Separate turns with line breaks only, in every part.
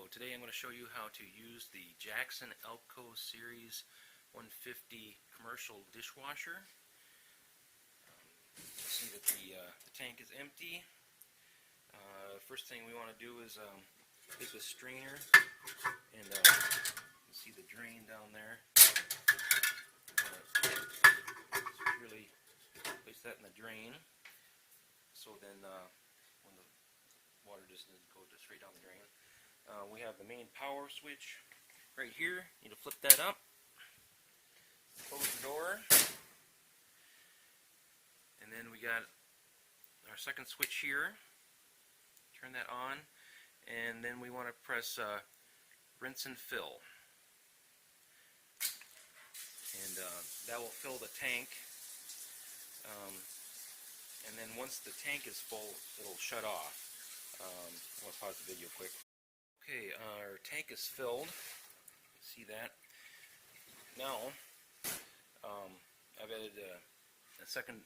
today I'm going to show you how to use the Jackson Alco Series 150 commercial dishwasher. See that the tank is empty. First thing we want to do is take the strainer and you can see the drain down there. Really place that in the drain, so then when the water doesn't go straight down the drain. We have the main power switch right here. You need to flip that up, close the door, and then we got our second switch here. Turn that on, and then we want to press rinse and fill, and that will fill the tank. And then once the tank is full, it'll shut off. I'm going to pause the video quick. Okay, our tank is filled. See that? Now, I've added a second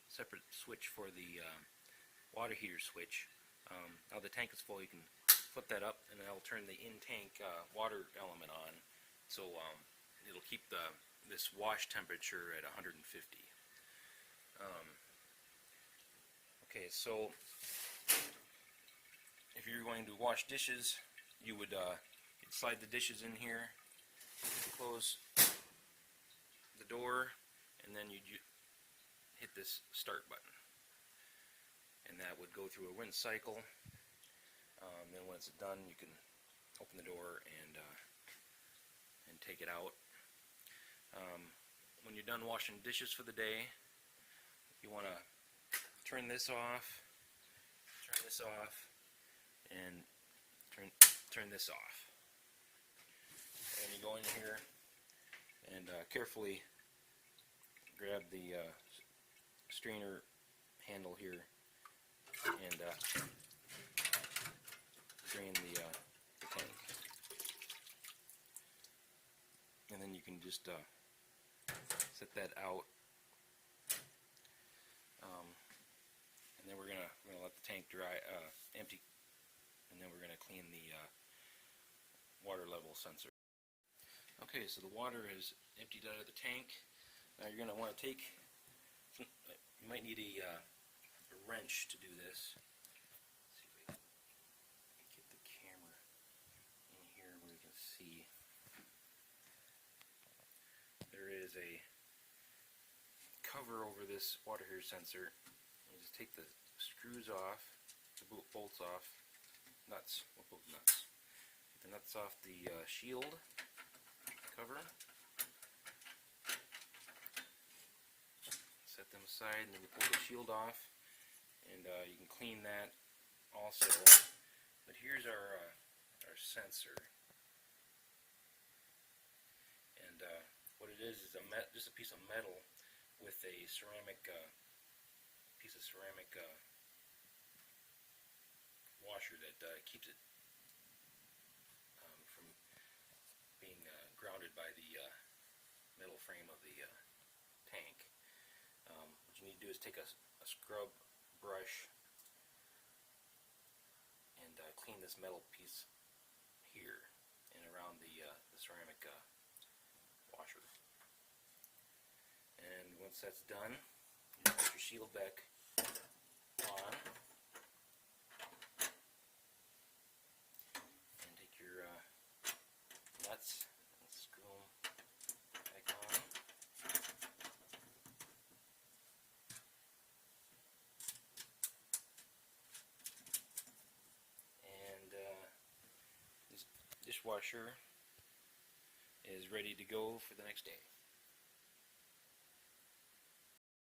separate switch for the water heater switch. Now the tank is full, you can flip that up and that'll turn the in-tank water element on. So it'll keep this wash temperature at 150. Okay, so if you're going to wash dishes, you would you'd slide the dishes in here, close the door, and then you'd hit this start button. And that would go through a rinse cycle. Then when it's done, you can open the door and take it out. When you're done washing dishes for the day, you want to turn this off, and turn this off. And you go in here and carefully grab the strainer handle here and drain the tank. And then you can just set that out. And then we're gonna let the tank dry, empty, and then we're gonna clean the water level sensor. Okay, so the water is emptied out of the tank. Now you're gonna want to take. You might need a wrench to do this. Let's see if I can get the camera in here where you can see. There is a cover over this water heater sensor. You just take the screws off, the bolts off, nuts, both nuts. Get the nuts off the shield cover. Set them aside, and then we pull the shield off, and you can clean that also. But here's our sensor, and what it is just a piece of metal with a ceramic washer that keeps it from being grounded by the metal frame of the tank. What you need to do is take a scrub brush and clean this metal piece here and around the ceramic washer. And once that's done, you put your shield back on and take your nuts and screw them back on. And this dishwasher is ready to go for the next day.